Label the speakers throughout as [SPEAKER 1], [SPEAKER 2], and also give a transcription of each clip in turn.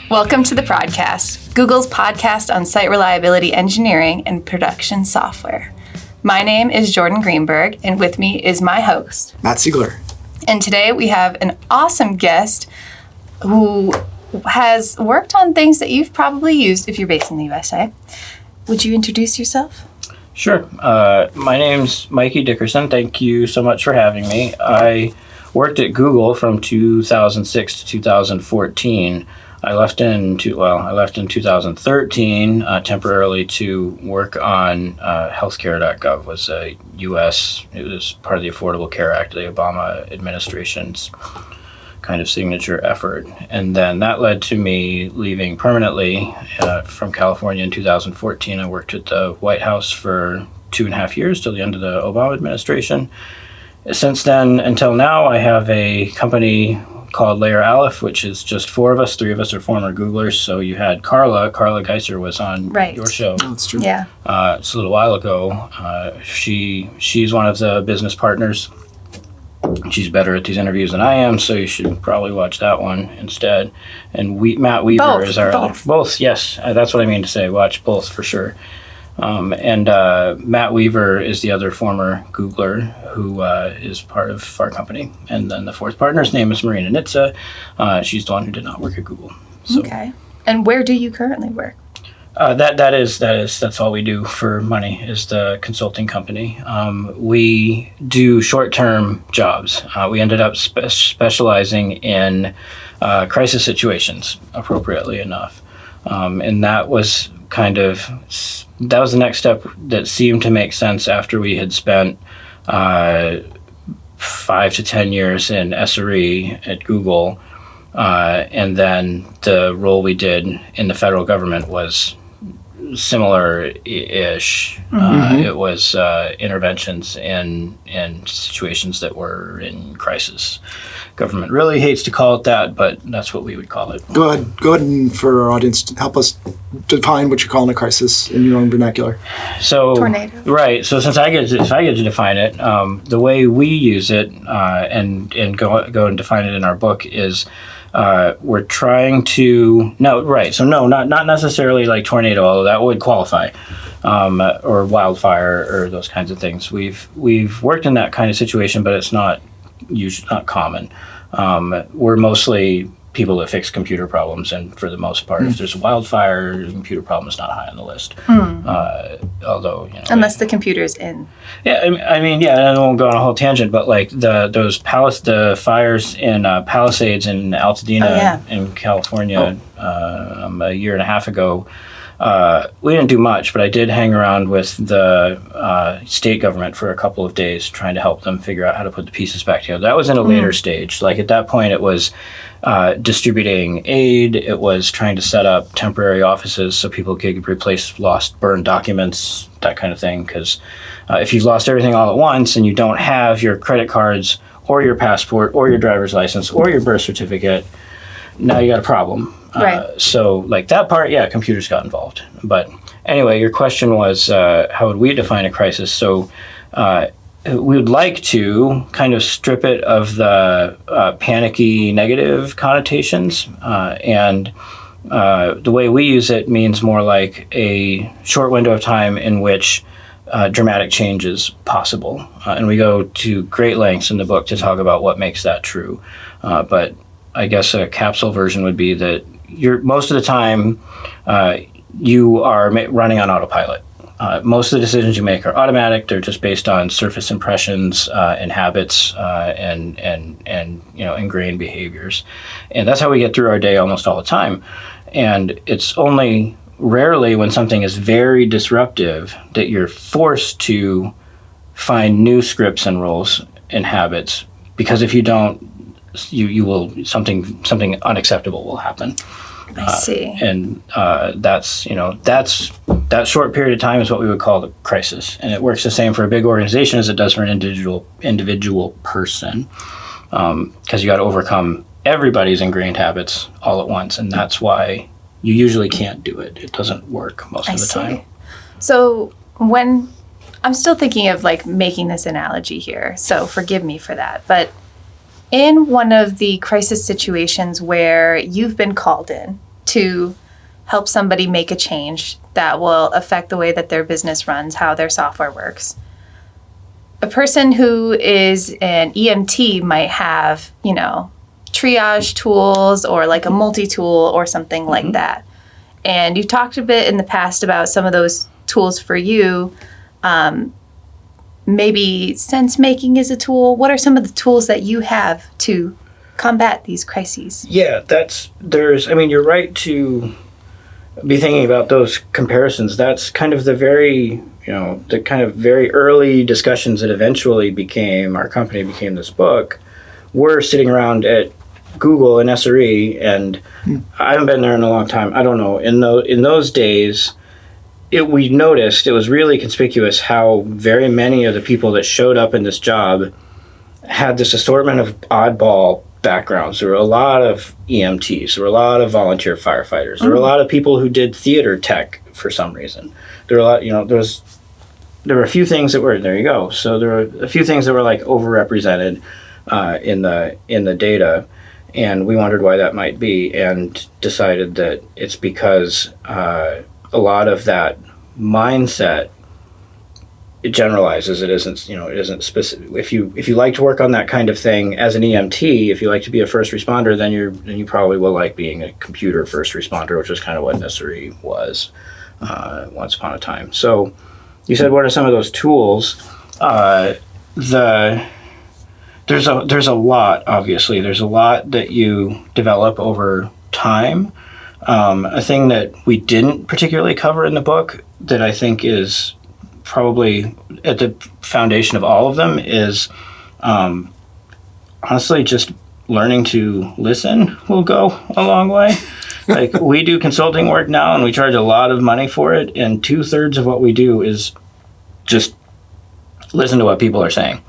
[SPEAKER 1] Welcome to the Prodcast, Google's podcast on site reliability engineering and production software. My name is Jordan Greenberg, and with me is my host,
[SPEAKER 2] Matt Siegler.
[SPEAKER 1] And today we have an awesome guest who has worked on things that you've probably used if you're based in the USA. Would you introduce yourself?
[SPEAKER 3] Sure. My name's Mikey Dickerson. Thank you so much for having me. I worked at Google from 2006 to 2014. I left in 2013 temporarily to work on healthcare.gov. Was a U.S. It was part of the Affordable Care Act, the Obama administration's kind of signature effort, and then that led to me leaving permanently from California in 2014. I worked at the White House for 2.5 years till the end of the Obama administration. Since then until now, I have a company called Alpeh, which is just 4 of us. 3 of us are former Googlers. So you had Carla Geiser was on your show.
[SPEAKER 2] Oh, that's true.
[SPEAKER 1] Yeah.
[SPEAKER 3] Just a little while ago. She's one of the business partners. She's better at these interviews than I am, so you should probably watch that one instead. And Matt Weaver is our other. Both, yes. That's what I mean to say. Watch both for sure. And Matt Weaver is the other former Googler who is part of our company. And then the 4th partner's name is Marina Nitza. She's the one who did not work at Google. So.
[SPEAKER 1] Okay. And where do you currently work?
[SPEAKER 3] That's all we do for money is the consulting company. We do short-term jobs. We ended up specializing in crisis situations, appropriately enough. And that was the next step that seemed to make sense after we had spent 5 to 10 years in SRE at Google. And then the role we did in the federal government was similar-ish. It was interventions in situations that were in crisis. Government really hates to call it that, but that's what we would call it.
[SPEAKER 2] Go ahead and for our audience, help us define what you're calling a crisis in your own vernacular.
[SPEAKER 3] So,
[SPEAKER 1] tornado.
[SPEAKER 3] Right. So if I get to define it, the way we use it and go and define it in our book is we're trying to not necessarily like tornado, although that would qualify, or wildfire or those kinds of things. We've worked in that kind of situation, but it's not common. We're mostly people that fix computer problems, and for the most part, if there's a wildfire, the computer problem is not high on the list. Although,
[SPEAKER 1] unless the computer's in.
[SPEAKER 3] Yeah, I mean, I won't go on a whole tangent, but like the fires in Palisades in Altadena in California a year and a half ago. We didn't do much, but I did hang around with the state government for a couple of days trying to help them figure out how to put the pieces back together. That was in a later stage. Like at that point, it was distributing aid. It was trying to set up temporary offices so people could replace lost, burned documents, that kind of thing. Because if you've lost everything all at once and you don't have your credit cards or your passport or your driver's license or your birth certificate, now you got a problem.
[SPEAKER 1] Right.
[SPEAKER 3] So like that part, computers got involved. But anyway, your question was how would we define a crisis? So we would like to kind of strip it of the panicky negative connotations. And the way we use it means more like a short window of time in which dramatic change is possible. And we go to great lengths in the book to talk about what makes that true. But I guess a capsule version would be that most of the time you are running on autopilot. Most of the decisions you make are automatic. They're just based on surface impressions and habits and ingrained behaviors. And that's how we get through our day almost all the time. And it's only rarely when something is very disruptive that you're forced to find new scripts and rules and habits, because if you don't, you will something unacceptable will happen.
[SPEAKER 1] I see.
[SPEAKER 3] And that's that short period of time is what we would call the crisis, and it works the same for a big organization as it does for an individual person, because you got to overcome everybody's ingrained habits all at once, and that's why you usually can't do it. It doesn't work most of the time.
[SPEAKER 1] So when I'm still thinking of like making this analogy here, so forgive me for that, but in one of the crisis situations where you've been called in to help somebody make a change that will affect the way that their business runs, how their software works. A person who is an EMT might have, triage tools or like a multi-tool or something like that. And you've talked a bit in the past about some of those tools for you. Maybe sense making is a tool. What are some of the tools that you have to combat these crises?
[SPEAKER 3] Yeah, you're right to be thinking about those comparisons. That's kind of the very early discussions that eventually our company became this book. We're sitting around at Google and SRE, and I haven't been there in a long time. I don't know. In those days, we noticed it was really conspicuous how very many of the people that showed up in this job had this assortment of oddball backgrounds. There were a lot of EMTs. There were a lot of volunteer firefighters. There were a lot of people who did theater tech for some reason. There were a lot, there were a few things that were, there you go. So there were a few things that were like overrepresented in the data, and we wondered why that might be, and decided that it's because a lot of that mindset, it generalizes. It isn't specific. If you like to work on that kind of thing as an EMT, if you like to be a first responder, then you probably will like being a computer first responder, which is kind of what SRE was once upon a time. So you said, what are some of those tools? There's a lot. Obviously, there's a lot that you develop over time. A thing that we didn't particularly cover in the book that I think is probably at the foundation of all of them is honestly just learning to listen will go a long way. Like, we do consulting work now and we charge a lot of money for it, and 2/3 of what we do is just listen to what people are saying.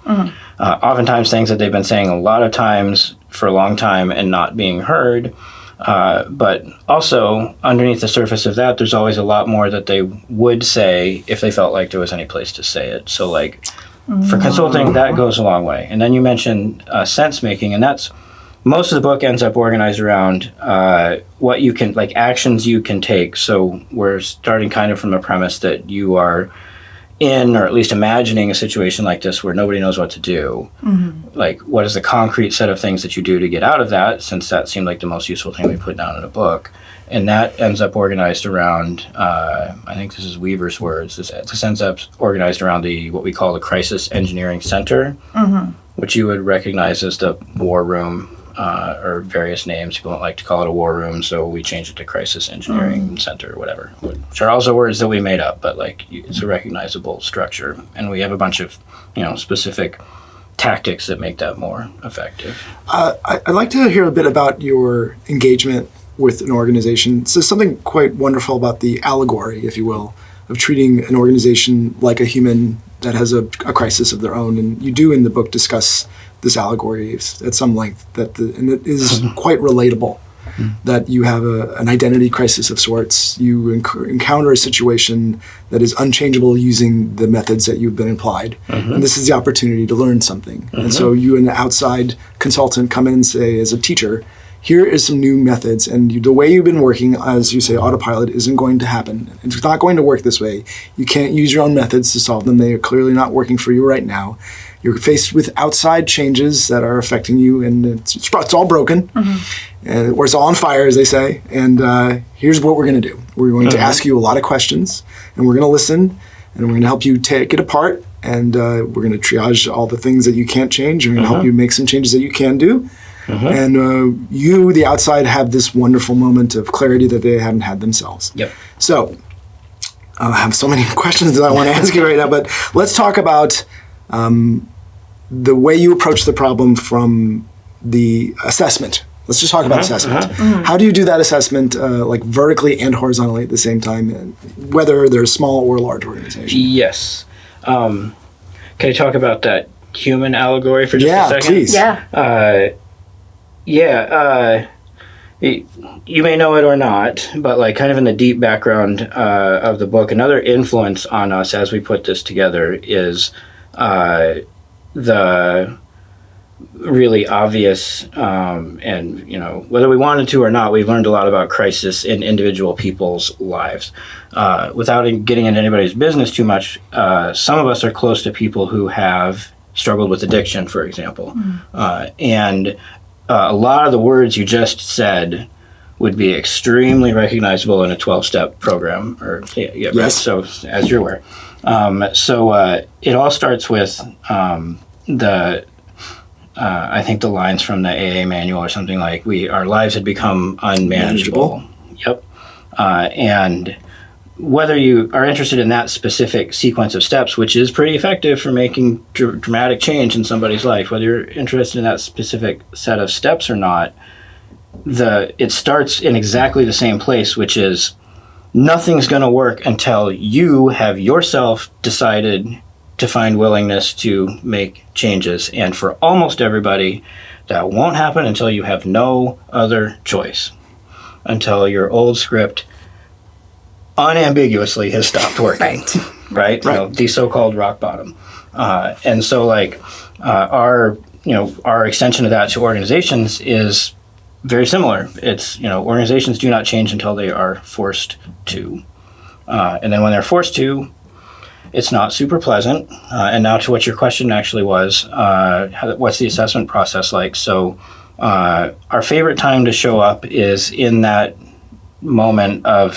[SPEAKER 3] Oftentimes things that they've been saying a lot of times for a long time and not being heard. But also, underneath the surface of that, there's always a lot more that they would say if they felt like there was any place to say it. So, like, for consulting, that goes a long way. And then you mentioned sense making, and that's most of the book ends up organized around what you can, like, actions you can take. So we're starting kind of from the premise that you are in, or at least imagining, a situation like this where nobody knows what to do. Like, what is the concrete set of things that you do to get out of that, since that seemed like the most useful thing we put down in a book. And that ends up organized around, I think this is Weaver's words, this ends up organized around what we call the Crisis Engineering Center, which you would recognize as the war room, or various names. People don't like to call it a war room, so we changed it to Crisis Engineering Center or whatever, which are also words that we made up, but like, it's a recognizable structure. And we have a bunch of, specific tactics that make that more effective.
[SPEAKER 2] I'd like to hear a bit about your engagement with an organization. So something quite wonderful about the allegory, if you will, of treating an organization like a human that has a crisis of their own. And you do in the book discuss this allegory at some length, and it is quite relatable, that you have an identity crisis of sorts. You encounter a situation that is unchangeable using the methods that you've been applied. And this is the opportunity to learn something. And so you, an outside consultant, come in and say, as a teacher, here is some new methods, and the way you've been working, as you say, autopilot, isn't going to happen. It's not going to work this way. You can't use your own methods to solve them. They are clearly not working for you right now. You're faced with outside changes that are affecting you, and it's all broken, or it's all on fire, as they say. And here's what we're going to do. We're going to ask you a lot of questions, and we're going to listen, and we're going to help you take it apart, and we're going to triage all the things that you can't change. We're going to help you make some changes that you can do. And you, the outside, have this wonderful moment of clarity that they haven't had themselves. So I have so many questions that I want to ask you right now, but let's talk about the way you approach the problem from the assessment. Let's just talk about assessment. How do you do that assessment, like vertically and horizontally at the same time, whether they're a small or a large organization?
[SPEAKER 3] Yes. Can I talk about that human allegory for just a second?
[SPEAKER 2] Please.
[SPEAKER 3] You may know it or not, but like, kind of in the deep background of the book, another influence on us as we put this together is the really obvious, and whether we wanted to or not, we've learned a lot about crisis in individual people's lives. Without getting into anybody's business too much, some of us are close to people who have struggled with addiction, for example, and a lot of the words you just said would be extremely recognizable in a 12-step program,
[SPEAKER 2] Yes.
[SPEAKER 3] Right? So as you're aware, it all starts with I think the lines from the AA manual or something like, our lives had become unmanageable. Yep. And whether you are interested in that specific sequence of steps, which is pretty effective for making dramatic change in somebody's life, whether you're interested in that specific set of steps or not, it starts in exactly the same place, which is nothing's going to work until you have yourself decided to find willingness to make changes. And for almost everybody, that won't happen until you have no other choice, until your old script unambiguously has stopped working. Right? The so-called rock bottom. And so our extension of that to organizations is very similar. It's, organizations do not change until they are forced to. And then when they're forced to, it's not super pleasant. And now to what your question actually was, what's the assessment process like? So our favorite time to show up is in that moment of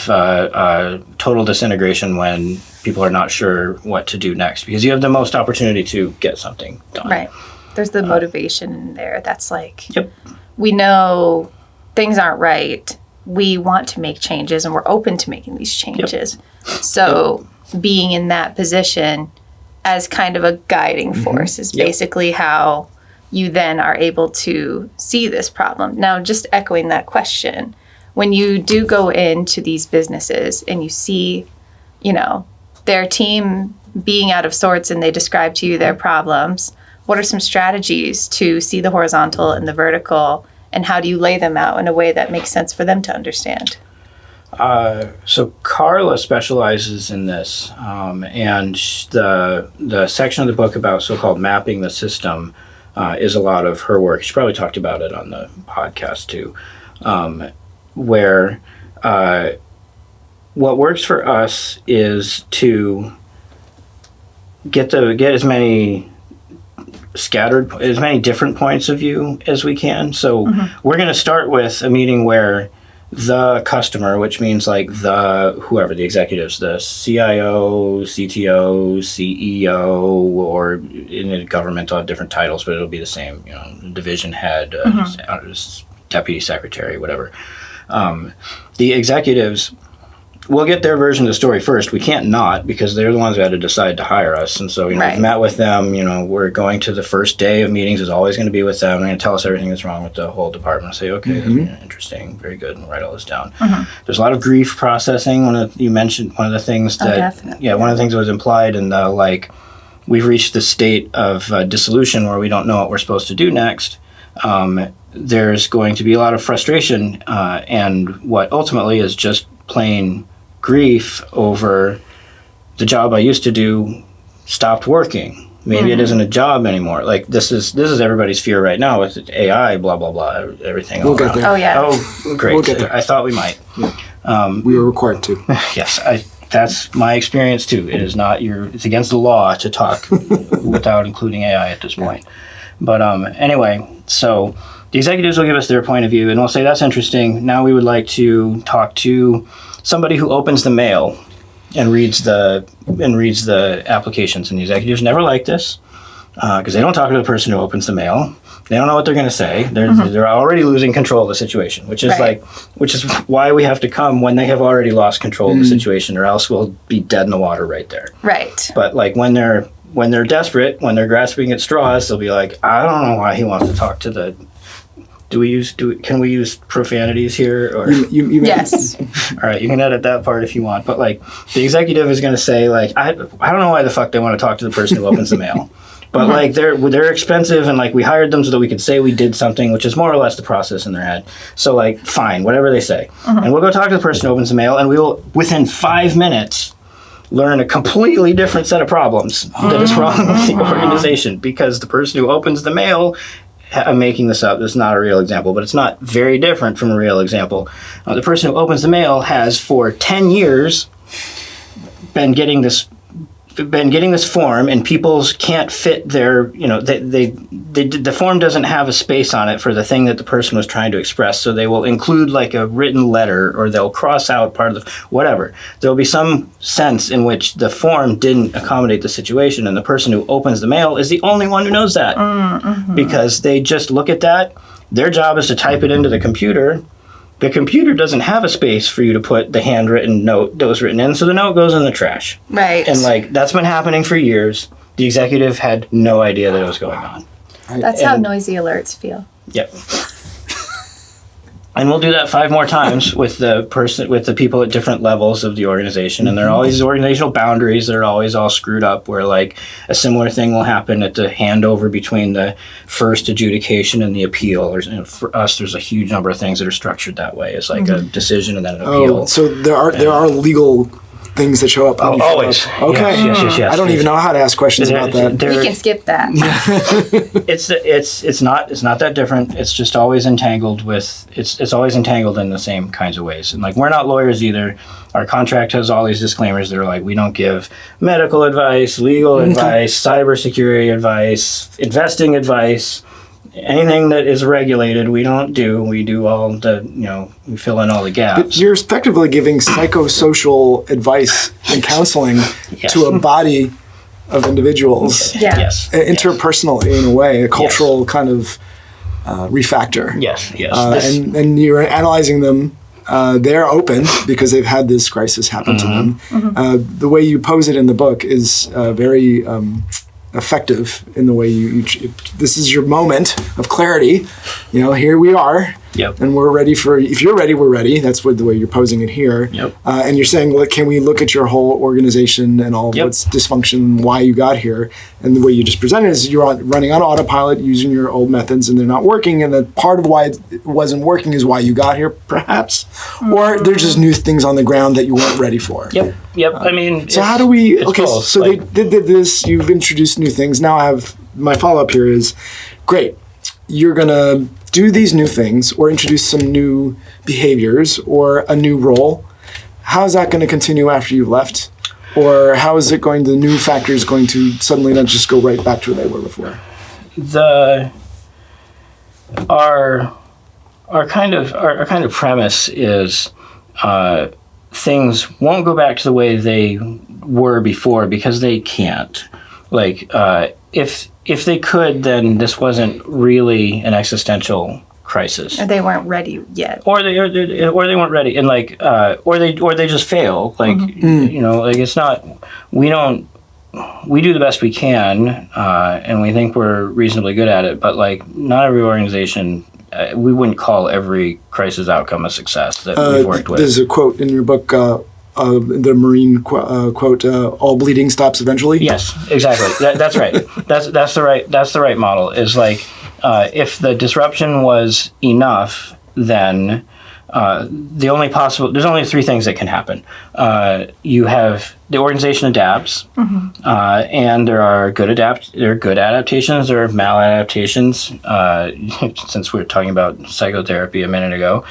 [SPEAKER 3] total disintegration when people are not sure what to do next, because you have the most opportunity to get something done.
[SPEAKER 1] Right. There's the motivation in there. That's
[SPEAKER 3] Yep.
[SPEAKER 1] We know things aren't right. We want to make changes, and we're open to making these changes. Yep. So being in that position as kind of a guiding force is basically how you then are able to see this problem. Now, just echoing that question, when you do go into these businesses and you see, their team being out of sorts and they describe to you their problems, what are some strategies to see the horizontal and the vertical, and how do you lay them out in a way that makes sense for them to understand?
[SPEAKER 3] So Carla specializes in this, and the section of the book about so-called mapping the system is a lot of her work. She probably talked about it on the podcast too, where what works for us is to get as many different points of view as we can. So we're going to start with a meeting where the customer, which means whoever the executives, the CIO, CTO, CEO, or in a government will have different titles, but it'll be the same, division head, deputy secretary, whatever. The executives we'll get their version of the story first. We can't not, because they're the ones who had to decide to hire us. And so, we've met with them. We're going to the first day of meetings is always going to be with them. They're going to tell us everything that's wrong with the whole department. Say, okay, interesting, very good, and write all this down. There's a lot of grief processing. You mentioned one of the things that, one of the things that was implied in the, we've reached the state of dissolution where we don't know what we're supposed to do next. There's going to be a lot of frustration and what ultimately is just plain grief over the job I used to do stopped working. Maybe it isn't a job anymore. This is everybody's fear right now with AI, blah, blah, blah, everything.
[SPEAKER 2] We'll get there.
[SPEAKER 1] Oh, yeah.
[SPEAKER 3] Oh, great.
[SPEAKER 2] We'll get there.
[SPEAKER 3] I thought we might.
[SPEAKER 2] Yeah. We were required to.
[SPEAKER 3] Yes, that's my experience too. It is not it's against the law to talk without including AI at this point. But anyway, so the executives will give us their point of view and we'll say, that's interesting. Now we would like to talk to somebody who opens the mail and reads the applications. And the executives never like this because they don't talk to the person who opens the mail. They don't know what they're going to say. They're already losing control of the situation, which is which is why we have to come when they have already lost control of the situation, or else we'll be dead in the water right there.
[SPEAKER 1] Right.
[SPEAKER 3] But when they're desperate, when they're grasping at straws, they'll be like, I don't know why he wants to talk to the. Can we use profanities here? Or
[SPEAKER 1] yes.
[SPEAKER 3] All right, you can edit that part if you want. But the executive is going to say I don't know why the fuck they want to talk to the person who opens the mail. But they're expensive and we hired them so that we could say we did something, which is more or less the process in their head. So fine, whatever they say. And we'll go talk to the person who opens the mail and we will, within 5 minutes, learn a completely different set of problems that is wrong with the organization, because the person who opens the mail I'm making this up. This is not a real example, but it's not very different from a real example. The person who opens the mail has for 10 years been getting this form, and people can't fit their, the form doesn't have a space on it for the thing that the person was trying to express, so they will include like a written letter, or they'll cross out part of the, whatever. There'll be some sense in which the form didn't accommodate the situation, and the person who opens the mail is the only one who knows that. Because they just look at that, their job is to type it into the computer. The computer doesn't have a space for you to put the handwritten note that was written in, so the note goes in the trash.
[SPEAKER 1] Right.
[SPEAKER 3] And that's been happening for years. The executive had no idea that it was going on.
[SPEAKER 1] That's how noisy alerts feel.
[SPEAKER 3] Yep. And we'll do that 5 more times with the people at different levels of the organization. And there are all these organizational boundaries that are always all screwed up, where like a similar thing will happen at the handover between the first adjudication and the appeal. For us, there's a huge number of things that are structured that way. It's like a decision and then an appeal.
[SPEAKER 2] Oh, so there are legal things that show up.
[SPEAKER 3] Oh, always.
[SPEAKER 2] Okay.
[SPEAKER 3] Yes.
[SPEAKER 2] I don't even know how to ask questions about that.
[SPEAKER 1] We can skip that.
[SPEAKER 3] It's not that different. It's just always entangled with it's always entangled in the same kinds of ways. And like, we're not lawyers either. Our contract has all these disclaimers that are like, we don't give medical advice, legal advice, cybersecurity advice, investing advice. Anything that is regulated, we don't do. We do all the, we fill in all the gaps.
[SPEAKER 2] But you're effectively giving psychosocial advice and counseling to a body of individuals.
[SPEAKER 1] Yeah.
[SPEAKER 3] Yes.
[SPEAKER 2] Interpersonally, in a way, a cultural kind of refactor.
[SPEAKER 3] Yes.
[SPEAKER 2] And you're analyzing them. They're open because they've had this crisis happen to them. The way you pose it in the book is very effective in the way this is your moment of clarity. Here we are.
[SPEAKER 3] Yep.
[SPEAKER 2] And we're ready if you're ready, we're ready. That's the way you're posing it here.
[SPEAKER 3] Yep.
[SPEAKER 2] And you're saying, look, can we look at your whole organization and all of its dysfunction, why you got here? And the way you just presented is you're running on autopilot, using your old methods, and they're not working. And that part of why it wasn't working is why you got here, perhaps. Or there's just new things on the ground that you weren't ready for.
[SPEAKER 3] Yep. I mean,
[SPEAKER 2] so how do we? Okay,
[SPEAKER 3] both,
[SPEAKER 2] so they did this. You've introduced new things. Now I have my follow-up here is, great. You're gonna do these new things or introduce some new behaviors or a new role. How is that going to continue after you've left? Or how is the new factors going to suddenly not just go right back to where they were before?
[SPEAKER 3] Our kind of premise is things won't go back to the way they were before because they can't. Like, if they could, then this wasn't really an existential crisis.
[SPEAKER 1] Or they weren't ready yet.
[SPEAKER 3] Or they weren't ready, and or they just fail. Like, it's not. We do the best we can, and we think we're reasonably good at it. But not every organization. We wouldn't call every crisis outcome a success that we've worked with.
[SPEAKER 2] There's a quote in your book. The Marine quote: "All bleeding stops eventually."
[SPEAKER 3] Yes, exactly. That's right. That's the right model. Is if the disruption was enough, then there's only 3 things that can happen. You have the organization adapts, and there are good adaptations, there are maladaptations. Since we were talking about psychotherapy a minute ago,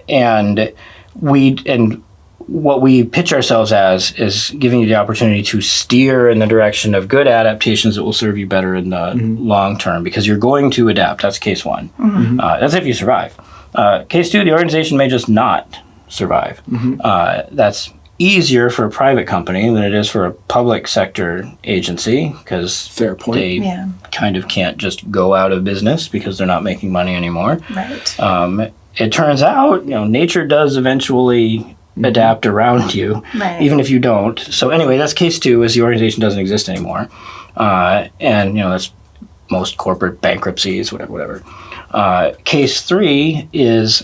[SPEAKER 3] and what we pitch ourselves as is giving you the opportunity to steer in the direction of good adaptations that will serve you better in the long term, because you're going to adapt. That's case 1. That's if you survive. Case 2, the organization may just not survive. That's easier for a private company than it is for a public sector agency, because they kind of can't just go out of business because they're not making money anymore.
[SPEAKER 1] Right.
[SPEAKER 3] It turns out, nature does eventually adapt around you, even if you don't. So anyway, that's case 2, is the organization doesn't exist anymore. And that's most corporate bankruptcies, whatever. Case 3 is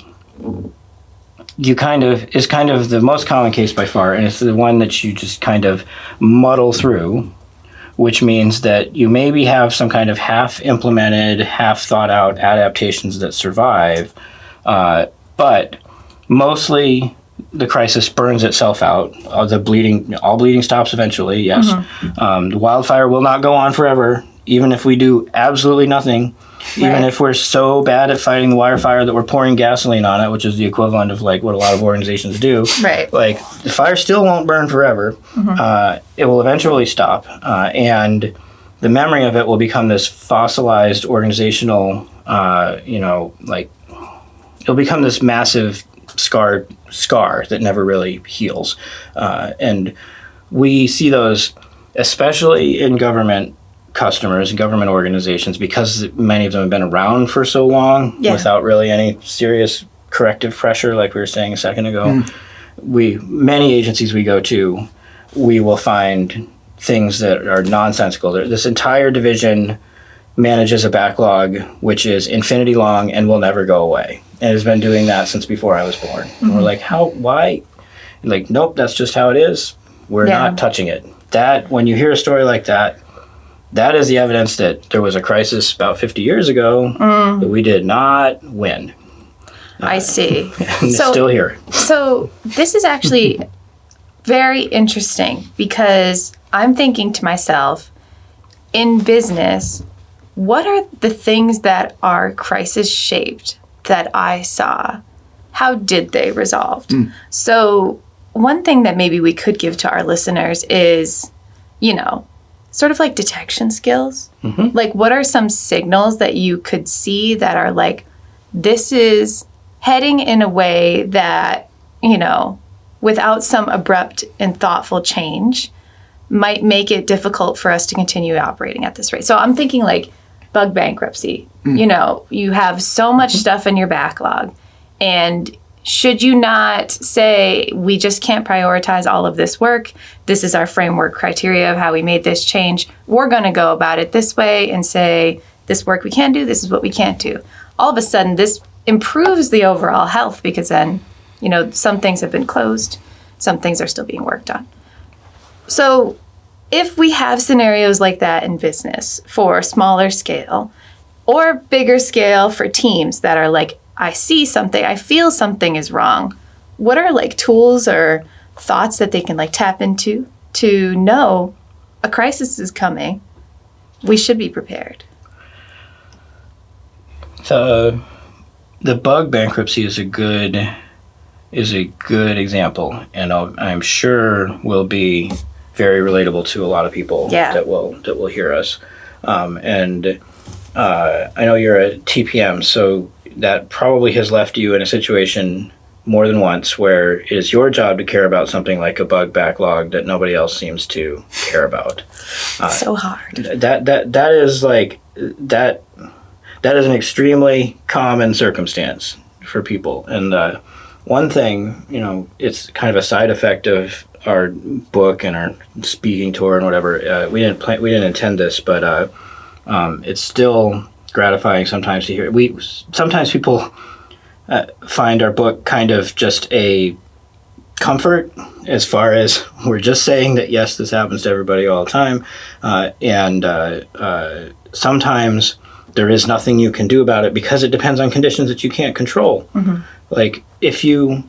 [SPEAKER 3] kind of the most common case by far, and it's the one that you just kind of muddle through, which means that you maybe have some kind of half-implemented, half-thought-out adaptations that survive, but mostly the crisis burns itself out. All bleeding stops eventually, yes. The wildfire will not go on forever. even if we do absolutely nothing, even
[SPEAKER 1] Right.
[SPEAKER 3] if we're so bad at fighting the wire fire that we're pouring gasoline on it, which is the equivalent of like what a lot of organizations do,
[SPEAKER 1] Right.
[SPEAKER 3] like the fire still won't burn forever. It will eventually stop, and the memory of it will become this fossilized organizational, like it'll become this massive scar that never really heals. And we see those, especially in government customers and government organizations, because many of them have been around for so long without really any serious corrective pressure, like we were saying a second ago. Many agencies we go to, we will find things that are nonsensical. This entire division manages a backlog which is infinity long and will never go away. And has been doing that since before I was born. And we're like, why? Like, nope, that's just how it is. We're not touching it. That, when you hear a story like that, that is the evidence that there was a crisis about 50 years ago that we did not win.
[SPEAKER 1] I see.
[SPEAKER 3] And it's still here.
[SPEAKER 1] So this is actually very interesting because I'm thinking to myself, in business, what are the things that are crisis shaped that I saw? How did they resolve? So one thing that maybe we could give to our listeners is, sort of like detection skills. Like, what are some signals that you could see that are like, this is heading in a way that, without some abrupt and thoughtful change, might make it difficult for us to continue operating at this rate. So I'm thinking like bug bankruptcy. You have so much stuff in your backlog, and should you not say, we just can't prioritize all of this work, this is our framework criteria of how we made this change, we're going to go about it this way and say, this work we can do, this is what we can't do. All of a sudden, this improves the overall health because then, some things have been closed, some things are still being worked on. So if we have scenarios like that in business for smaller scale or bigger scale for teams that are like, I see something, I feel something is wrong, what are like tools or thoughts that they can like tap into to know a crisis is coming? We should be prepared.
[SPEAKER 3] The bug bankruptcy is a good example, and I'm sure will be very relatable to a lot of people that will hear us. I know you're a TPM, so that probably has left you in a situation more than once where it is your job to care about something like a bug backlog that nobody else seems to care about.
[SPEAKER 1] It's so hard.
[SPEAKER 3] That is like that is an extremely common circumstance for people. And one thing, it's kind of a side effect of our book and our speaking tour and whatever. We didn't intend this, but it's still gratifying sometimes to hear. Sometimes people find our book kind of just a comfort, as far as we're just saying that yes, this happens to everybody all the time, and sometimes there is nothing you can do about it because it depends on conditions that you can't control. Like if you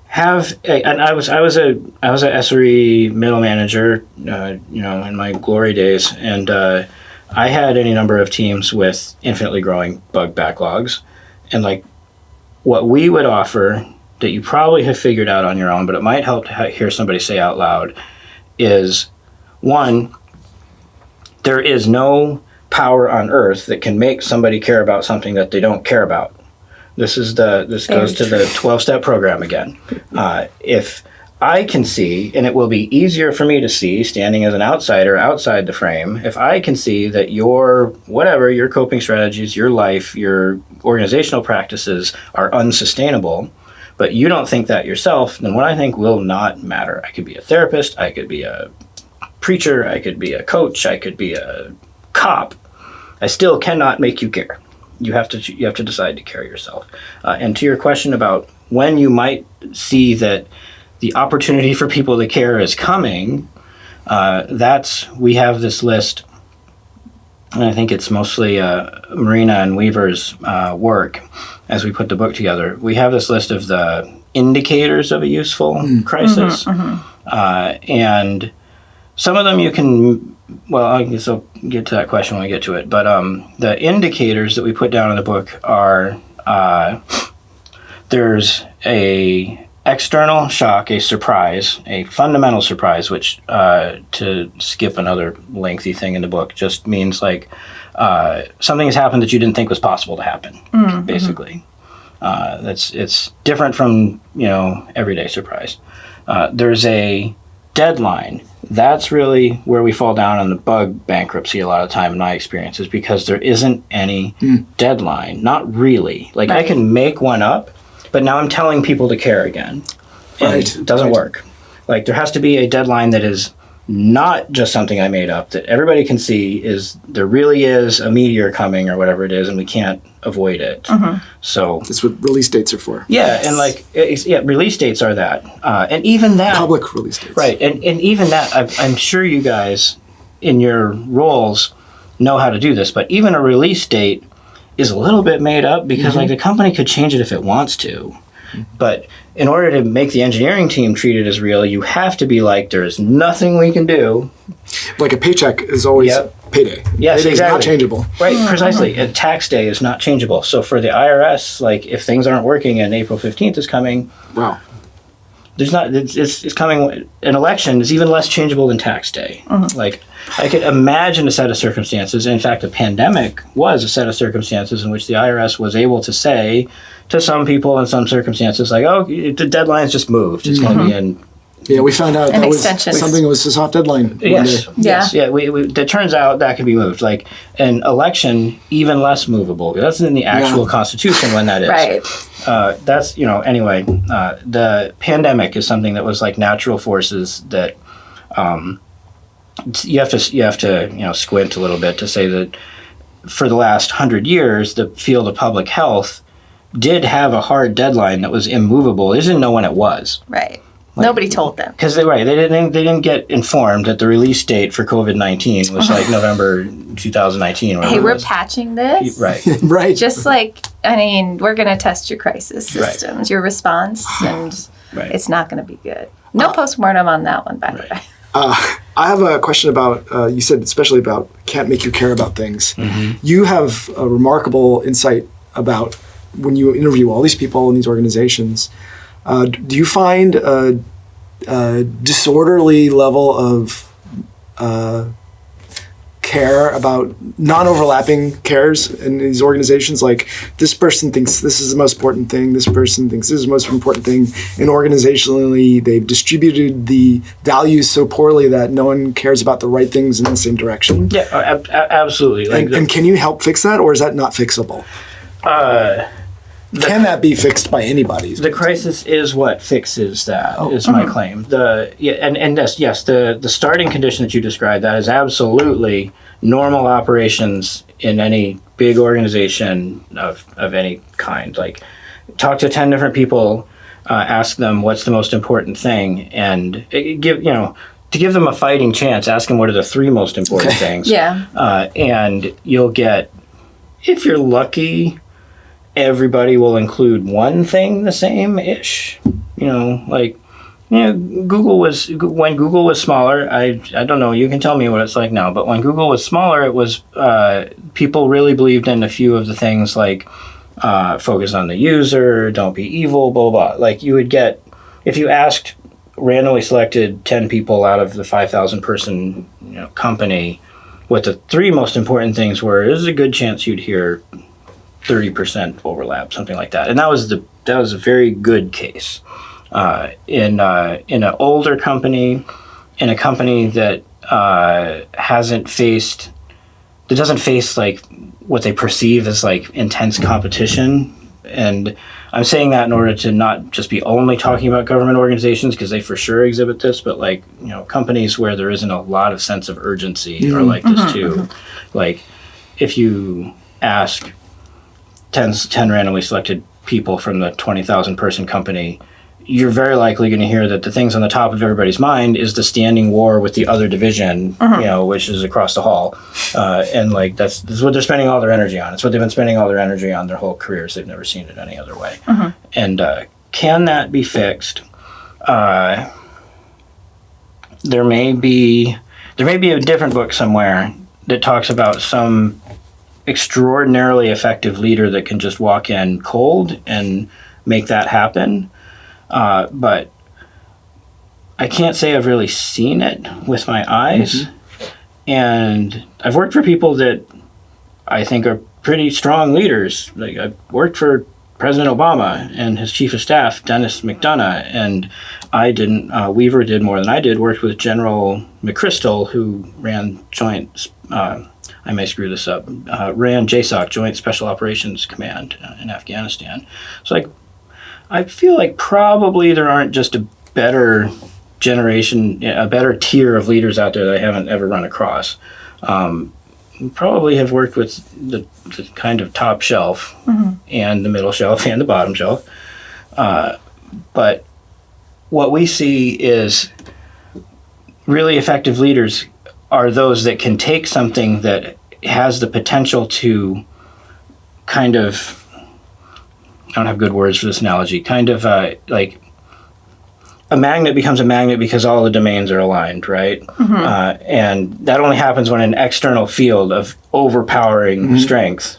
[SPEAKER 3] have, and I was a SRE middle manager, in my glory days, and I had any number of teams with infinitely growing bug backlogs, and like what we would offer that you probably have figured out on your own, but it might help to hear somebody say out loud, is one, there is no power on earth that can make somebody care about something that they don't care about. This goes to the 12-step program again. If I can see, and it will be easier for me to see standing as an outsider outside the frame, if I can see that your coping strategies, your life, your organizational practices are unsustainable, but you don't think that yourself, then what I think will not matter. I could be a therapist, I could be a preacher, I could be a coach, I could be a cop. I still cannot make you care. You have to decide to care yourself. And to your question about when you might see that the opportunity for people to care is coming, we have this list, and I think it's mostly Marina and Weaver's work as we put the book together. We have this list of the indicators of a useful crisis, and some of them you can well, I guess I'll get to that question when we get to it. But the indicators that we put down in the book are there's a external shock, a surprise, a fundamental surprise, which to skip another lengthy thing in the book just means like something has happened that you didn't think was possible to happen, basically. It's different from, everyday surprise. There's a deadline. That's really where we fall down on the bug bankruptcy a lot of the time in my experience, is because there isn't any deadline. Not really. Like, I can make one up, but now I'm telling people to care again. And it doesn't work. Like, there has to be a deadline that is not just something I made up, that everybody can see is there really is a meteor coming or whatever it is, and we can't avoid it. So
[SPEAKER 2] that's what release dates are for.
[SPEAKER 3] Yeah, and like, release dates are that. And even that...
[SPEAKER 2] Public release dates.
[SPEAKER 3] Right, and even that, I'm sure you guys in your roles know how to do this, but even a release date is a little bit made up because like the company could change it if it wants to. But in order to make the engineering team treat it as real, you have to be like, there is nothing we can do.
[SPEAKER 2] Like a paycheck is always payday.
[SPEAKER 3] Yes,
[SPEAKER 2] payday
[SPEAKER 3] exactly.
[SPEAKER 2] is not changeable.
[SPEAKER 3] Right, precisely. A tax day is not changeable. So for the IRS, like if things aren't working and April 15th is coming, there's not. It's coming. An election is even less changeable than tax day. Like I could imagine a set of circumstances. In fact, a pandemic was a set of circumstances in which the IRS was able to say to some people in some circumstances, like, "Oh, the deadline's just moved. It's going to be in."
[SPEAKER 2] Yeah, we found out
[SPEAKER 1] An
[SPEAKER 2] that was
[SPEAKER 1] extension.
[SPEAKER 2] something that was a soft deadline.
[SPEAKER 3] Yes. It turns out that can be moved. Like an election, even less movable. That's in the actual Constitution when that is.
[SPEAKER 1] Right.
[SPEAKER 3] That's anyway. The pandemic is something that was like natural forces that you have to squint a little bit to say that for the last 100 years the field of public health did have a hard deadline that was immovable. They just didn't know when it was.
[SPEAKER 1] Right. Nobody told them.
[SPEAKER 3] Because they didn't get informed that the release date for COVID-19 was like November 2019.
[SPEAKER 1] Hey, we're patching this.
[SPEAKER 3] Right.
[SPEAKER 2] Right.
[SPEAKER 1] Just like, we're going to test your crisis systems, your response, and it's not going to be good. No postmortem on that one, by the way.
[SPEAKER 2] I have a question about, you said especially about can't make you care about things. You have a remarkable insight about when you interview all these people in these organizations. Do you find a disorderly level of care about non-overlapping cares in these organizations? Like this person thinks this is the most important thing, this person thinks this is the most important thing, and organizationally they've distributed the values so poorly that no one cares about the right things in the same direction?
[SPEAKER 3] Yeah, absolutely.
[SPEAKER 2] And can you help fix that, or is that not fixable? Can that be fixed by anybody?
[SPEAKER 3] The crisis is what fixes that. Is my claim. The starting condition that you described, that is absolutely normal operations in any big organization of any kind. Like, talk to 10 different people, ask them what's the most important thing, and to give them a fighting chance, ask them what are the 3 most important things. And you'll get, if you're lucky, everybody will include one thing the same-ish. Google was smaller. I don't know. You can tell me what it's like now. But when Google was smaller, it was people really believed in a few of the things like focus on the user, don't be evil, blah, blah, blah. Like you would get, if you asked randomly selected 10 people out of the 5,000 person company what the 3 most important things were, there's a good chance you'd hear 30% overlap, something like that. And that was a very good case. In an older company, in a company that doesn't face like what they perceive as like intense competition. And I'm saying that in order to not just be only talking about government organizations, because they for sure exhibit this, but like, companies where there isn't a lot of sense of urgency are like this too. Like if you ask 10 randomly selected people from the 20,000 person company, you're very likely going to hear that the things on the top of everybody's mind is the standing war with the other division, which is across the hall. And like, that's what they're spending all their energy on. It's what they've been spending all their energy on their whole careers. They've never seen it any other way. And can that be fixed? There's there may be a different book somewhere that talks about some extraordinarily effective leader that can just walk in cold and make that happen. But I can't say I've really seen it with my eyes. And I've worked for people that I think are pretty strong leaders. Like I've worked for President Obama and his chief of staff, Dennis McDonough, and I didn't. Weaver did more than I did. Worked with General McChrystal, who ran Joint. I may screw this up. Ran JSOC, Joint Special Operations Command, in Afghanistan. So, like, I feel like probably there aren't just a better generation, a better tier of leaders out there that I haven't ever run across. Probably have worked with the kind of top shelf and the middle shelf and the bottom shelf. But what we see is really effective leaders are those that can take something that has the potential to kind of, I don't have good words for this analogy, kind of like a magnet becomes a magnet because all the domains are aligned, right? And that only happens when an external field of overpowering strength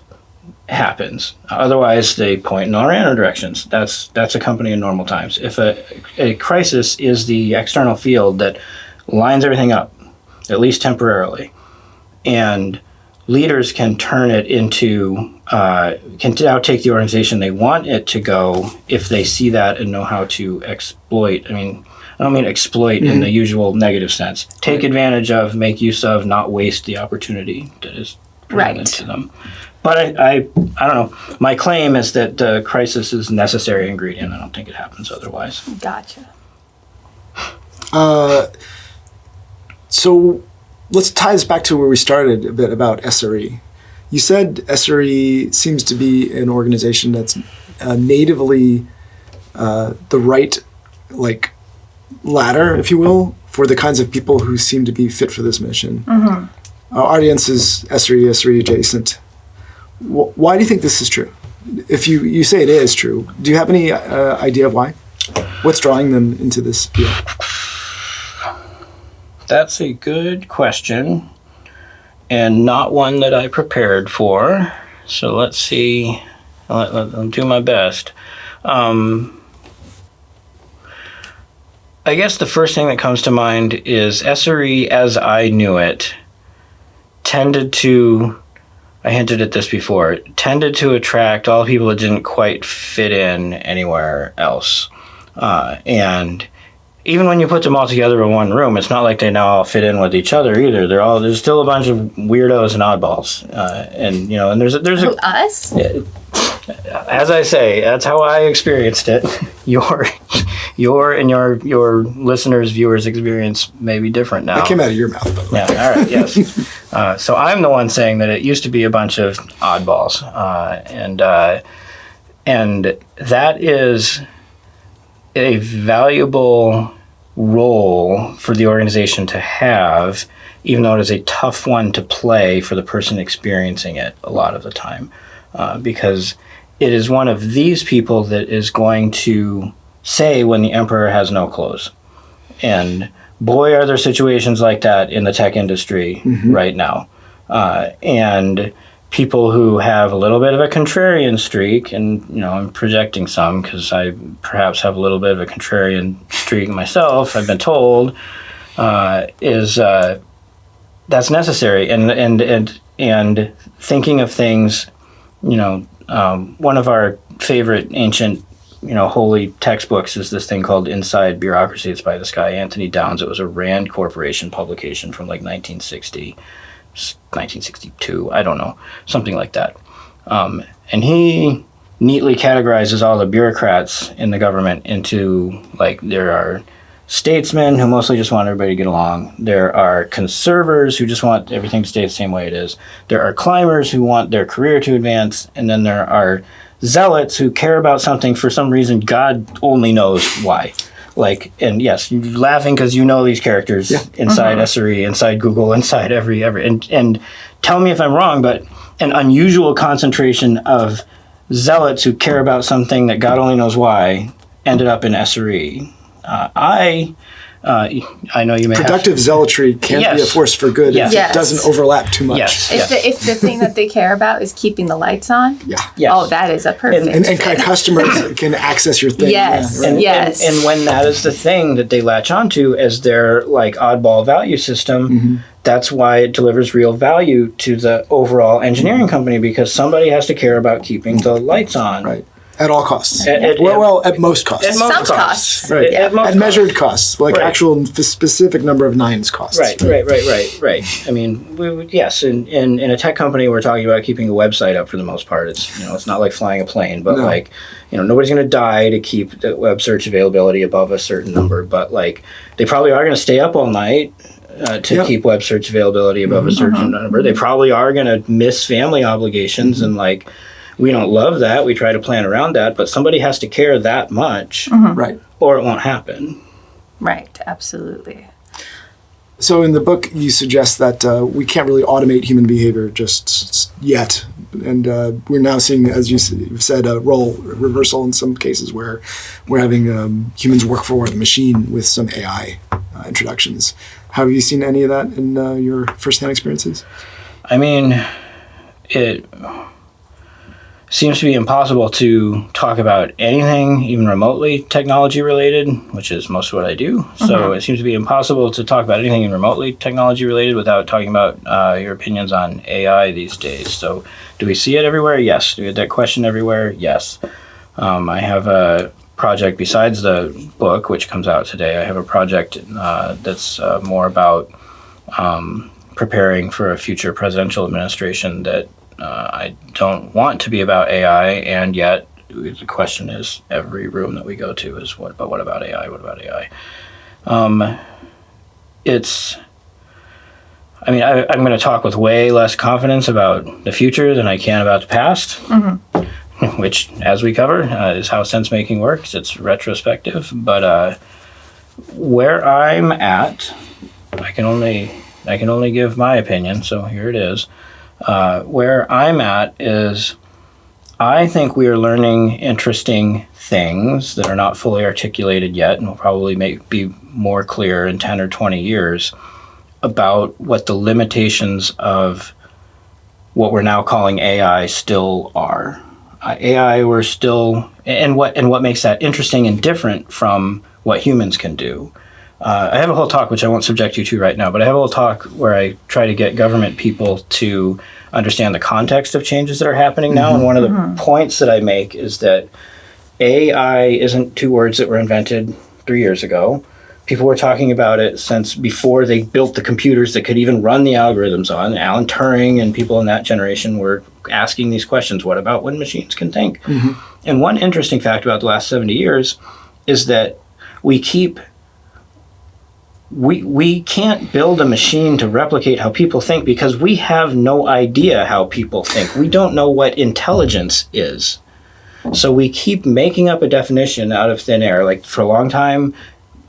[SPEAKER 3] happens. Otherwise, they point in all random directions. That's a company in normal times. If a crisis is the external field that lines everything up, at least temporarily, and leaders can turn it into, can now take the organization they want it to go if they see that and know how to exploit. I mean, I don't mean exploit in the usual negative sense. Take advantage of, make use of, not waste the opportunity that is presented to them. But I don't know. My claim is that the crisis is a necessary ingredient. I don't think it happens otherwise.
[SPEAKER 1] Gotcha.
[SPEAKER 2] So let's tie this back to where we started a bit about SRE. You said SRE seems to be an organization that's natively the right ladder, if you will, for the kinds of people who seem to be fit for this mission. Our audience is SRE adjacent. Why do you think this is true? If you say it is true, do you have any idea of why? What's drawing them into this field?
[SPEAKER 3] That's a good question, and not one that I prepared for. So let's see. I'll do my best. I guess the first thing that comes to mind is SRE, as I knew it, tended to, I hinted at this before, tended to attract all people that didn't quite fit in anywhere else. And even when you put them all together in one room, it's not like they now all fit in with each other either. There's still a bunch of weirdos and oddballs, and
[SPEAKER 1] Us?
[SPEAKER 3] As I say, that's how I experienced it. Your listeners, viewers' experience may be different now.
[SPEAKER 2] That came out of your mouth, by the way.
[SPEAKER 3] Yeah. All right. Yes. So I'm the one saying that it used to be a bunch of oddballs, and that is a valuable role for the organization to have, even though it is a tough one to play for the person experiencing it a lot of the time, because it is one of these people that is going to say when the emperor has no clothes. And boy, are there situations like that in the tech industry right now. And people who have a little bit of a contrarian streak, and I'm projecting some because I perhaps have a little bit of a contrarian streak myself, I've been told, is that's necessary. And thinking of things, one of our favorite ancient, holy textbooks is this thing called Inside Bureaucracy. It's by this guy, Anthony Downs. It was a Rand Corporation publication from 1962, I don't know, something like that. And he neatly categorizes all the bureaucrats in the government into, there are statesmen who mostly just want everybody to get along. There are conservers who just want everything to stay the same way it is. There are climbers who want their career to advance. And then there are zealots who care about something for some reason God only knows why. And yes, you're laughing because you know these characters inside SRE, inside Google, inside every and tell me if I'm wrong, but an unusual concentration of zealots who care about something that God only knows why ended up in SRE. I I know you may
[SPEAKER 2] Productive zealotry can be a
[SPEAKER 3] Yes.
[SPEAKER 2] force for good
[SPEAKER 3] Yes.
[SPEAKER 2] if it doesn't overlap too much.
[SPEAKER 3] Yes.
[SPEAKER 1] If the thing that they care about is keeping the lights on,
[SPEAKER 2] Yeah.
[SPEAKER 3] Yes.
[SPEAKER 1] oh, that is a perfect
[SPEAKER 2] And
[SPEAKER 1] fit.
[SPEAKER 2] customers can access your thing.
[SPEAKER 1] Yes.
[SPEAKER 2] Yeah, right.
[SPEAKER 1] Yes.
[SPEAKER 3] And when that is the thing that they latch onto as their like oddball value system, that's why it delivers real value to the overall engineering company, because somebody has to care about keeping the lights on.
[SPEAKER 2] Right. At all costs.
[SPEAKER 3] At
[SPEAKER 2] Most costs.
[SPEAKER 3] At most
[SPEAKER 1] Some
[SPEAKER 3] costs.
[SPEAKER 1] costs.
[SPEAKER 2] Right.
[SPEAKER 3] At most
[SPEAKER 2] At measured costs, like
[SPEAKER 3] Right.
[SPEAKER 2] actual specific number of nines costs.
[SPEAKER 3] Right. I mean, yes, in a tech company, we're talking about keeping a website up for the most part. It's it's not like flying a plane, but
[SPEAKER 2] No.
[SPEAKER 3] nobody's going to die to keep the web search availability above a certain number. But like, they probably are going to stay up all night to
[SPEAKER 2] Yep.
[SPEAKER 3] keep web search availability above a certain number. They probably are going to miss family obligations, and like, we don't love that. We try to plan around that, but somebody has to care that much,
[SPEAKER 2] Right.
[SPEAKER 3] or it won't happen.
[SPEAKER 1] Right, absolutely.
[SPEAKER 2] So in the book, you suggest that we can't really automate human behavior just yet. And we're now seeing, as you've said, a role reversal in some cases where we're having humans work for the machine with some AI introductions. Have you seen any of that in your firsthand experiences?
[SPEAKER 3] I mean, it seems to be impossible to talk about anything even remotely technology related, which is most of what I do. So it seems to be impossible to talk about anything even remotely technology related without talking about your opinions on AI these days. So do we see it everywhere? Yes. Do we get that question everywhere? Yes. I have a project besides the book, which comes out today. I have a project that's more about preparing for a future presidential administration that I don't want to be about AI, and yet the question is, every room that we go to is, what about AI? What about AI? I'm going to talk with way less confidence about the future than I can about the past, which, as we cover, is how sense-making works. It's retrospective, but where I'm at, I can only give my opinion, so here it is. Where I'm at is, I think we are learning interesting things that are not fully articulated yet, and will probably be more clear in 10 or 20 years about what the limitations of what we're now calling AI still are. AI, we're still, and what makes that interesting and different from what humans can do. I have a whole talk, which I won't subject you to right now, but I have a whole talk where I try to get government people to understand the context of changes that are happening now. And one of the points that I make is that AI isn't two words that were invented 3 years ago. People were talking about it since before they built the computers that could even run the algorithms on. Alan Turing and people in that generation were asking these questions. What about when machines can think? And one interesting fact about the last 70 years is that we can't build a machine to replicate how people think, because we have no idea how people think. We don't know what intelligence is. So we keep making up a definition out of thin air. Like, for a long time,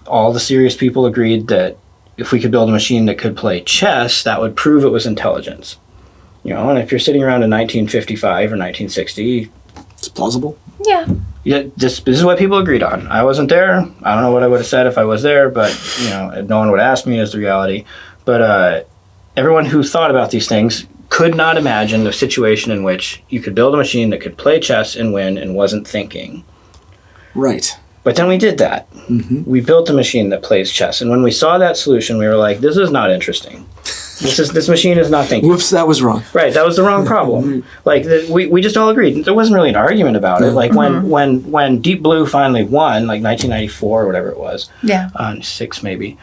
[SPEAKER 3] all the serious people agreed that if we could build a machine that could play chess, that would prove it was intelligence. And if you're sitting around in 1955 or 1960,
[SPEAKER 2] It's plausible.
[SPEAKER 1] Yeah.
[SPEAKER 3] yeah, this is what people agreed on. I wasn't there. I don't know what I would have said if I was there, but no one would ask me, is the reality. But everyone who thought about these things could not imagine the situation in which you could build a machine that could play chess and win and wasn't thinking.
[SPEAKER 2] Right.
[SPEAKER 3] But then we did that. We built a machine that plays chess, and when we saw that solution, we were like, "This is not interesting. This machine is not thinking."
[SPEAKER 2] Whoops, that was wrong.
[SPEAKER 3] Right, that was the wrong problem. Like, we just all agreed. There wasn't really an argument about it. Like, when Deep Blue finally won, like 1994 or whatever it was,
[SPEAKER 1] Yeah.
[SPEAKER 3] 6 maybe,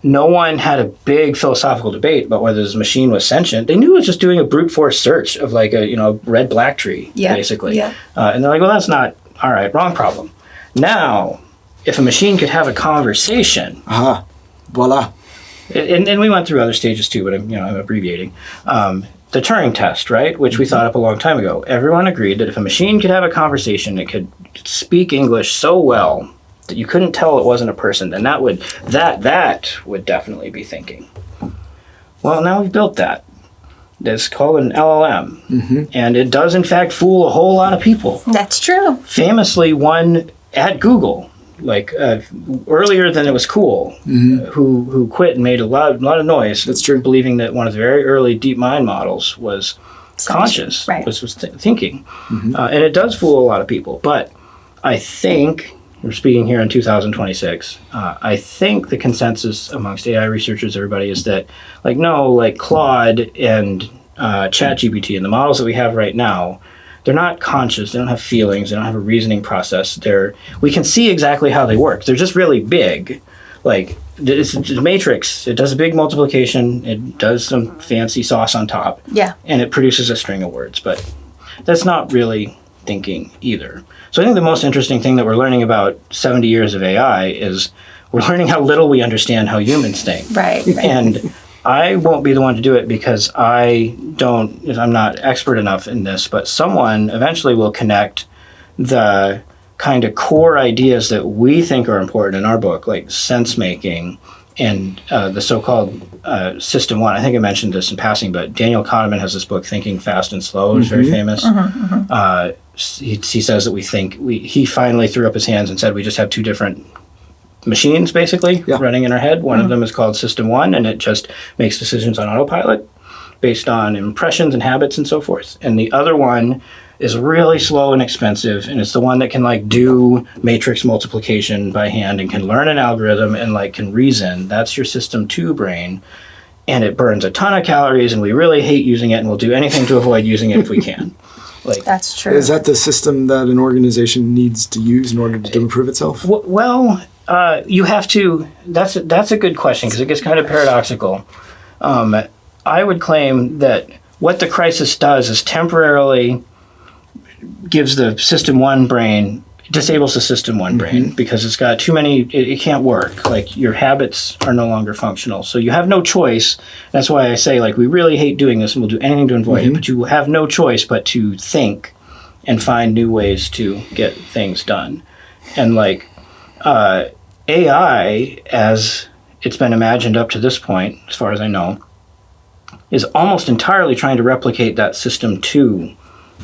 [SPEAKER 3] no one had a big philosophical debate about whether this machine was sentient. They knew it was just doing a brute force search of like a red-black tree, basically.
[SPEAKER 1] Yeah.
[SPEAKER 3] And they're like, well, that's not, all right, wrong problem. Now, if a machine could have a conversation,
[SPEAKER 2] Aha. Voila.
[SPEAKER 3] and we went through other stages too, but I'm abbreviating. The Turing test, right, which we thought up a long time ago. Everyone agreed that if a machine could have a conversation, it could speak English so well that you couldn't tell it wasn't a person, then that would definitely be thinking. Well, now we've built that. It's called an LLM, and it does in fact fool a whole lot of people.
[SPEAKER 1] That's true.
[SPEAKER 3] Famously, one at Google earlier than it was cool, who quit and made a lot of noise.
[SPEAKER 2] That's true.
[SPEAKER 3] Believing that one of the very early deep mind models was conscious,
[SPEAKER 1] right.
[SPEAKER 3] was thinking. And it does fool a lot of people. But I think, we're speaking here in 2026, I think the consensus amongst AI researchers, everybody, is that, Claude and ChatGPT and the models that we have right now, they're not conscious, they don't have feelings, they don't have a reasoning process. We can see exactly how they work. They're just really big. It's a matrix. It does a big multiplication. It does some fancy sauce on top.
[SPEAKER 1] Yeah.
[SPEAKER 3] And it produces a string of words. But that's not really thinking either. So I think the most interesting thing that we're learning about 70 years of AI is we're learning how little we understand how humans think.
[SPEAKER 1] Right.
[SPEAKER 3] And I won't be the one to do it because I'm not expert enough in this, but someone eventually will connect the kind of core ideas that we think are important in our book, like sense making and the so-called System 1. I think I mentioned this in passing, but Daniel Kahneman has this book, Thinking Fast and Slow. It's very famous. He says that he finally threw up his hands and said we just have two different machines basically running in our head. One of them is called System 1, and it just makes decisions on autopilot based on impressions and habits and so forth. And the other one is really slow and expensive, and it's the one that can do matrix multiplication by hand and can learn an algorithm and can reason. That's your System 2 brain, and it burns a ton of calories, and we really hate using it, and we'll do anything to avoid using it if we can.
[SPEAKER 1] That's true.
[SPEAKER 2] Is that the system that an organization needs to use in order to improve itself?
[SPEAKER 3] Well, you have to. That's a good question because it gets kind of paradoxical. I would claim that what the crisis does is temporarily gives the System 1 brain, disables the System 1 brain because it's got too many. It can't work. Your habits are no longer functional, so you have no choice. That's why I say we really hate doing this and we'll do anything to avoid it. But you have no choice but to think and find new ways to get things done. And AI, as it's been imagined up to this point, as far as I know, is almost entirely trying to replicate that System 2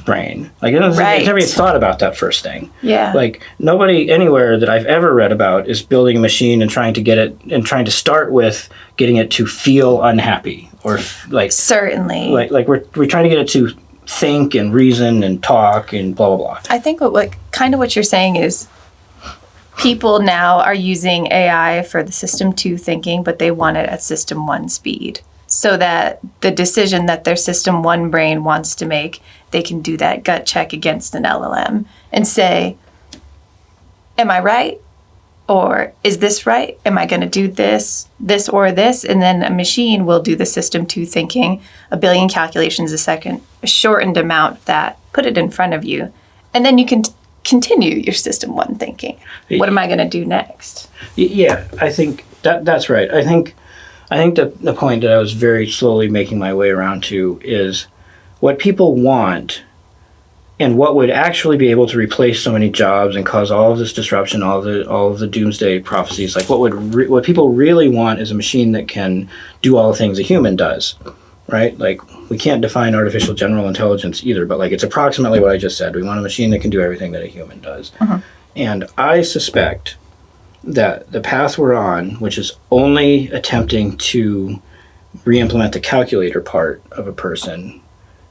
[SPEAKER 3] brain. It's never even thought about that first thing.
[SPEAKER 1] Yeah.
[SPEAKER 3] Nobody anywhere that I've ever read about is building a machine and trying to start with getting it to feel unhappy or
[SPEAKER 1] certainly.
[SPEAKER 3] We're trying to get it to think and reason and talk and blah blah blah.
[SPEAKER 1] I think what you're saying is people now are using AI for the System 2 thinking, but they want it at System 1 speed. So that the decision that their System 1 brain wants to make, they can do that gut check against an LLM and say, am I right? Or is this right? Am I going to do this, or this? And then a machine will do the System 2 thinking, a billion calculations a second, a shortened amount of that, put it in front of you. And then you can continue your System 1 thinking. What am I going to do next?
[SPEAKER 3] Yeah, I think that's right. I think the point that I was very slowly making my way around to is what people want and what would actually be able to replace so many jobs and cause all of this disruption, all of the doomsday prophecies. What people really want is a machine that can do all the things a human does, right? We can't define artificial general intelligence either, but it's approximately what I just said. We want a machine that can do everything that a human does. And I suspect that the path we're on, which is only attempting to re-implement the calculator part of a person,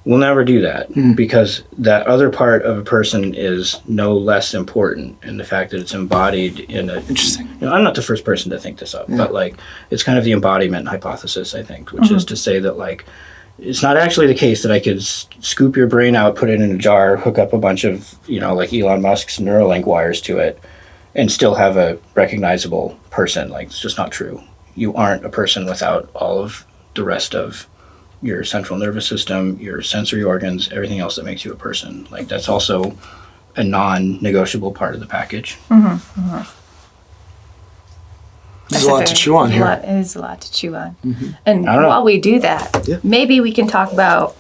[SPEAKER 3] will never do that because that other part of a person is no less important in the fact that it's embodied in a...
[SPEAKER 2] Interesting.
[SPEAKER 3] I'm not the first person to think this up, but it's kind of the embodiment hypothesis, I think, which is to say that it's not actually the case that I could scoop your brain out, put it in a jar, hook up a bunch of, Elon Musk's Neuralink wires to it, and still have a recognizable person. It's just not true. You aren't a person without all of the rest of your central nervous system, your sensory organs, everything else that makes you a person. That's also a non-negotiable part of the package.
[SPEAKER 2] There's a lot to chew on here.
[SPEAKER 1] It is a lot to chew on. And while we do that, maybe we can talk about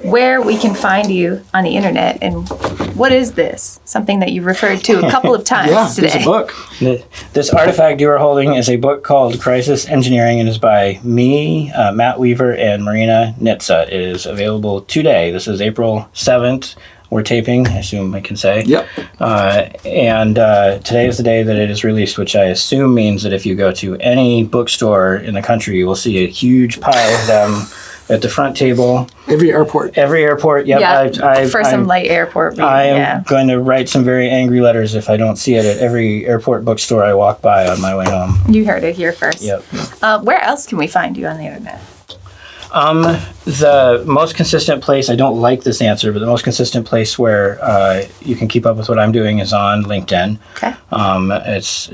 [SPEAKER 1] where we can find you on the internet and what is this? Something that you referred to a couple of times today.
[SPEAKER 2] There's a book.
[SPEAKER 3] This artifact you are holding is a book called Crisis Engineering and is by me, Matt Weaver, and Marina Nitsa. It is available today. This is April 7th, we're taping, I assume I can say.
[SPEAKER 2] Yep.
[SPEAKER 3] And today is the day that it is released, which I assume means that if you go to any bookstore in the country, you will see a huge pile of them at the front table.
[SPEAKER 2] Every airport.
[SPEAKER 3] Yep.
[SPEAKER 1] Yeah, for some light airport reading.
[SPEAKER 3] I am going to write some very angry letters if I don't see it at every airport bookstore I walk by on my way home.
[SPEAKER 1] You heard it here first.
[SPEAKER 3] Yep.
[SPEAKER 1] Where else can we find you on the internet?
[SPEAKER 3] The most consistent place, I don't like this answer, but the most consistent place where you can keep up with what I'm doing is on LinkedIn.
[SPEAKER 1] Okay.
[SPEAKER 3] It's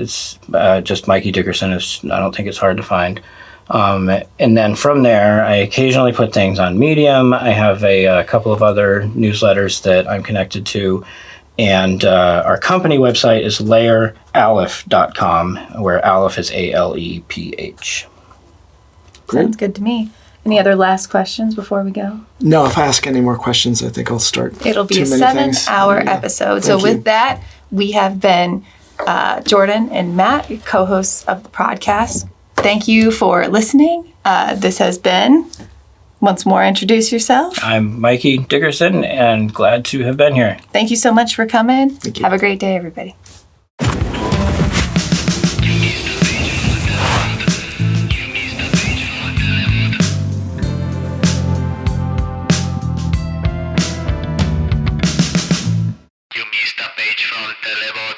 [SPEAKER 3] just Mikey Dickerson. I don't think it's hard to find. And then from there, I occasionally put things on Medium. I have a couple of other newsletters that I'm connected to. And our company website is layeralpeh.com, where Alpeh is Aleph.
[SPEAKER 2] Great.
[SPEAKER 1] Sounds good to me. Any other last questions before we go?
[SPEAKER 2] No, if I ask any more questions, I think I'll start.
[SPEAKER 1] It'll be
[SPEAKER 2] too
[SPEAKER 1] a
[SPEAKER 2] many
[SPEAKER 1] 7-hour
[SPEAKER 2] things.
[SPEAKER 1] episode.
[SPEAKER 2] Thank
[SPEAKER 1] So
[SPEAKER 2] you.
[SPEAKER 1] with that, we have been Jordan and Matt, co-hosts of the Prodcast. Thank you for listening. This has been, once more, introduce yourself.
[SPEAKER 3] I'm Mikey Dickerson, and glad to have been here.
[SPEAKER 1] Thank you so much for coming.
[SPEAKER 2] Thank you.
[SPEAKER 1] Have a great day, everybody.
[SPEAKER 4] You missed a page from Telebot.